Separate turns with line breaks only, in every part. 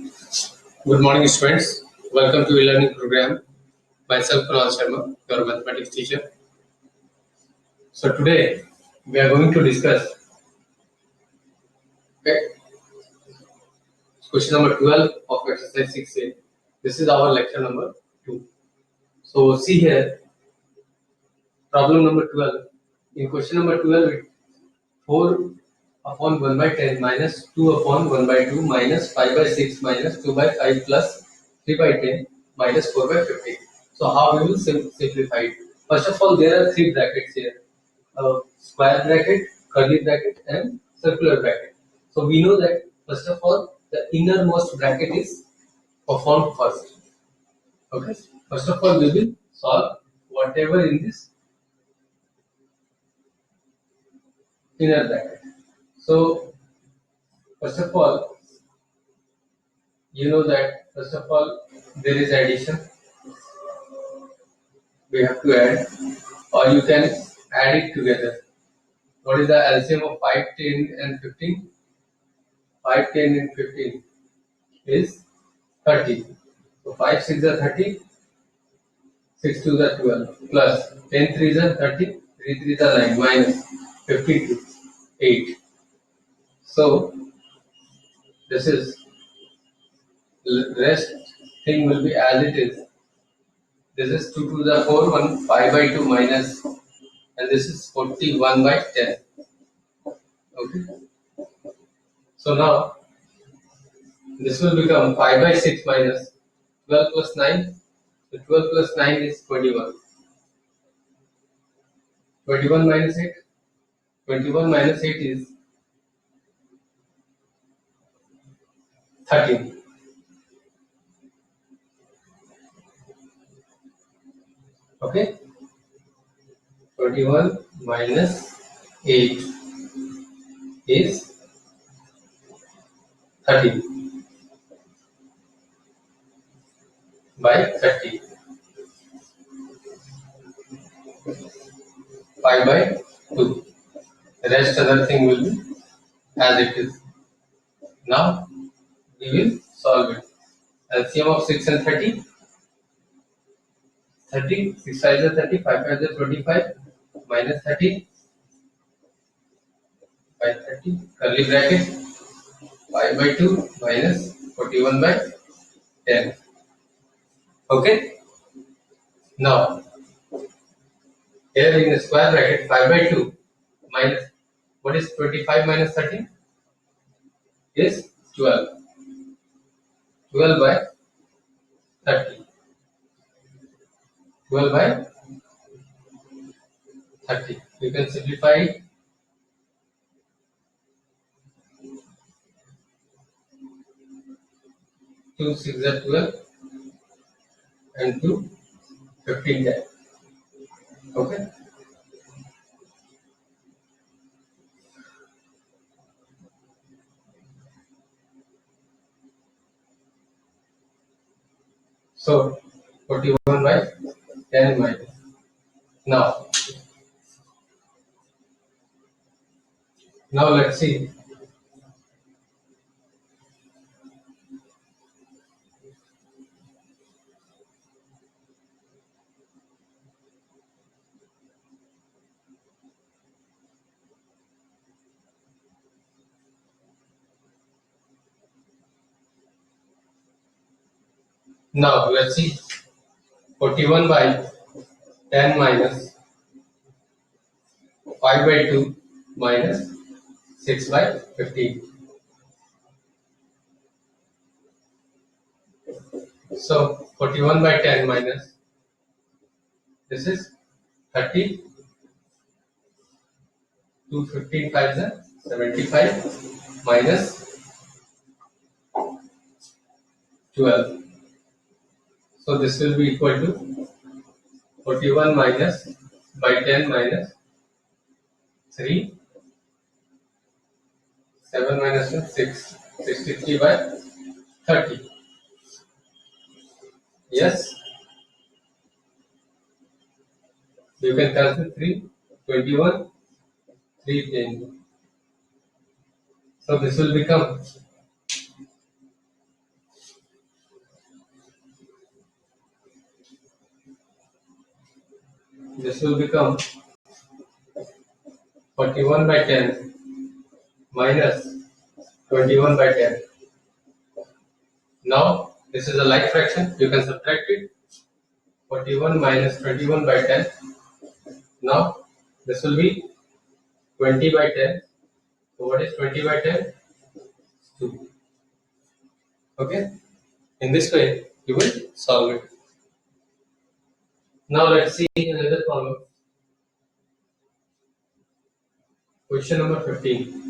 Good morning, students. Welcome to e-learning program. Myself, Kunal Sharma, your mathematics teacher. So today we are going to discuss okay, question number 12 of exercise 6A. This is our lecture number 2. So see here, problem number 12. In question number 12, 4 upon 1 by 10 minus 2 upon 1 by 2 minus 5 by 6 minus 2 by 5 plus 3 by 10 minus 4 by 15. So how we will simplify it? First of all, there are three brackets here. Square bracket, curly bracket and circular bracket. So we know that first of all the innermost bracket is performed first. Okay. First of all we will solve whatever in this inner bracket. So first of all you know that first of all there is addition. We have to add or you can add it together. What is the LCM of 5, 10 and 15? 5, 10 and 15 is 30. So 5 6 are 30, 6 2 are 12 plus 10 3 are 30, 3 3 are 9 minus 52 8. So this is rest thing will be as it is. This is 2 to the 4 1 5 by 2 minus and this is 41 by 10. Okay. So now this will become 5 by 6 minus 12 plus 9. So 12 plus 9 is 21. 21 minus 8. 21 minus 8 is 13. Okay. 21 minus 8 is 30 by 30. 5 by 2. The rest other thing will be as it is. Now we will solve it. LCM of 6 and 30. 30. 6 5 is 30. 5 5 is 25. Minus 30 by 30. Curly bracket. 5 by 2 minus 41 by 10. Okay. Now here in the square bracket 5 by 2 minus what is 25 minus 13 is 12. 12 by 30. 12 by 30. You can simplify it. 2 6 are 12 and 2 15 there. Okay. So 41 by 10 minus. Now let's see. Now let's see. 41 by 10 minus 5 by 2 minus 6 by 15. So 41 by 10 minus this is 30. 2 15 5 is 75 minus 12. So this will be equal to 41 minus by 10 minus 3. 7 minus 1 6. 63 by 30. Yes. You can cancel 3. 21. 3 10. So this will become this will become 41 by 10 minus 21 by 10. Now this is a like fraction, you can subtract it. 41 minus 21 by 10. Now this will be 20 by 10. So what is 20 by 10? 2. Okay. In this way you will solve it. Now let's see another problem. Question number 15.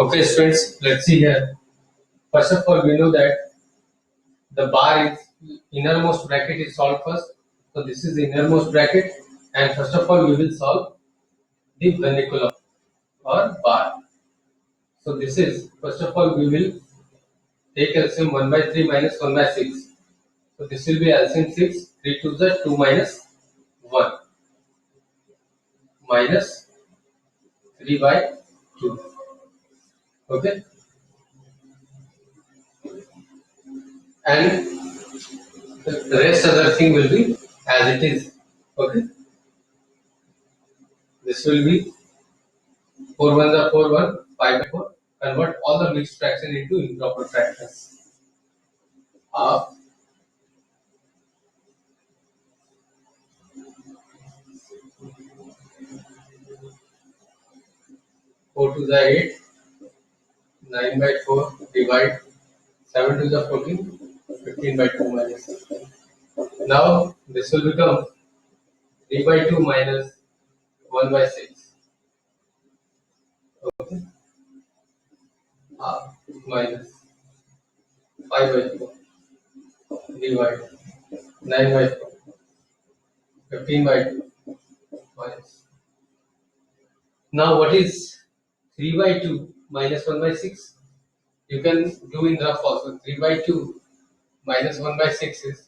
Okay, students, let's see here. First of all, we know that the bar is innermost bracket is solved first. So this is the innermost bracket, and first of all we will solve the vernacular or bar. So this is first of all we will take LCM 1 by 3 minus 1 by 6. So this will be LCM 6, 3 to the 2 minus 1 minus 3 by 2. Okay, and the rest other thing will be as it is. Okay, this will be 4 1s are 4 1, 5 by 4. Convert all the mixed fraction into improper fractions. Half 4 to the 8, 9 by 4, divide 7 to the 14, 15 by 2 minus. Now this will become 3 by 2 minus 1 by 6. Okay. Half minus 5 by 4, divide 9 by 4, 15 by 2 minus. Now what is 3 by 2 minus 1 by 6? You can do in rough also. 3 by 2 minus 1 by 6 is,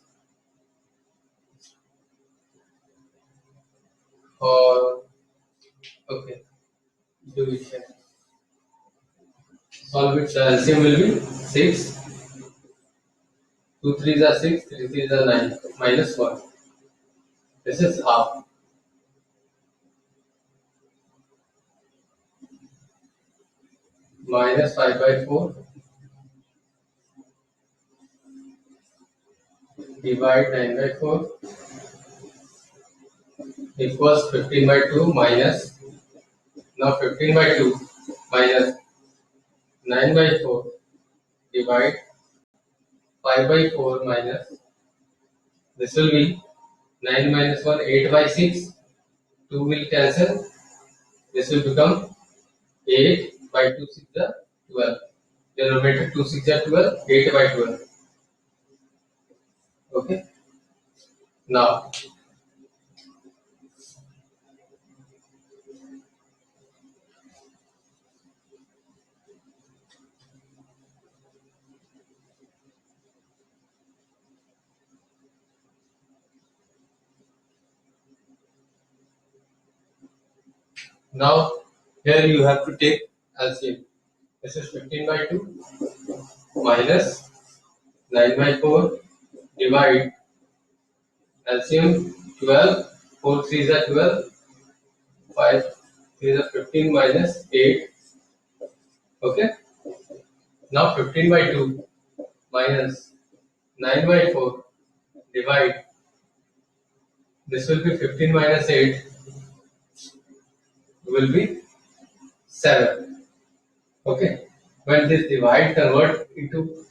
or okay, do it here. Solve it. The LCM will be 6. 2 3s are 6, 3 3s are 9, minus 1. This is half. Minus 5 by 4, divide 9 by 4, equals 15 by 2 minus, now 15 by 2 minus 9 by 4, divide 5 by 4 minus, this will be 9 minus 1, 8 by 6, 2 will cancel, this will become 8 by 2 6 are 12. Denominator 2 6 are 12, 8 by 12. Okay. Now Now here you have to take LCM. This is 15 by 2 minus 9 by 4, divide LCM 12, 4 3s are 12, 5 3s are 15 minus 8. Okay. Now 15 by 2 minus 9 by 4, divide, this will be 15 minus 8, will be 7. Okay. When this divide convert into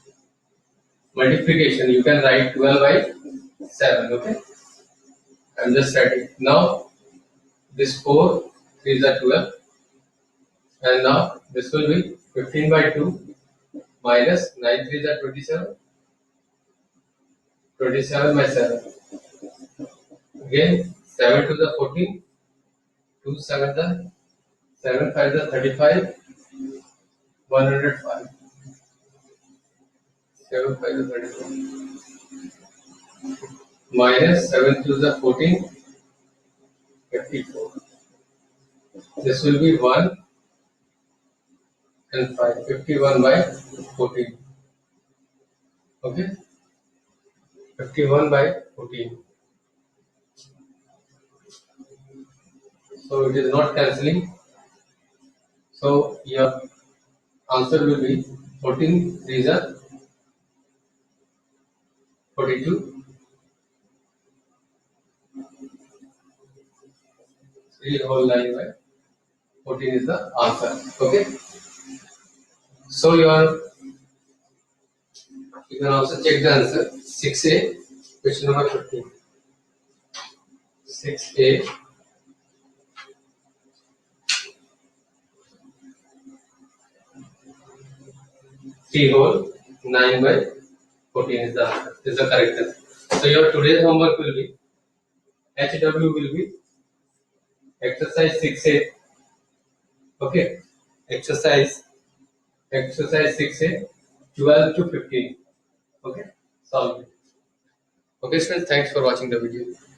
multiplication, you can write 12 by 7. Okay. I'm just writing. Now this 4 is a 12, and now this will be 15 by 2 minus 9 3 is a 27. 27 by 7. Again 7 to the 14, 2 7 the 7 5 the 35, 105. 7 5 the 35 minus 7 to the 14, 54. This will be 1 and 5. 51 by 14. Okay. 51 by 14. So it is not cancelling. So your answer will be 14 3 are 42. 3 whole 9 by 14 is the answer. Okay. So you can also check the answer. 6A, question number 15. 6A, 3 whole 9 by 14 is the answer. Is the correct answer. So your today's homework will be HW will be exercise 6A. Okay. Exercise 6A 12 to 15. Okay. Solve it. Okay, friends. Thanks for watching the video.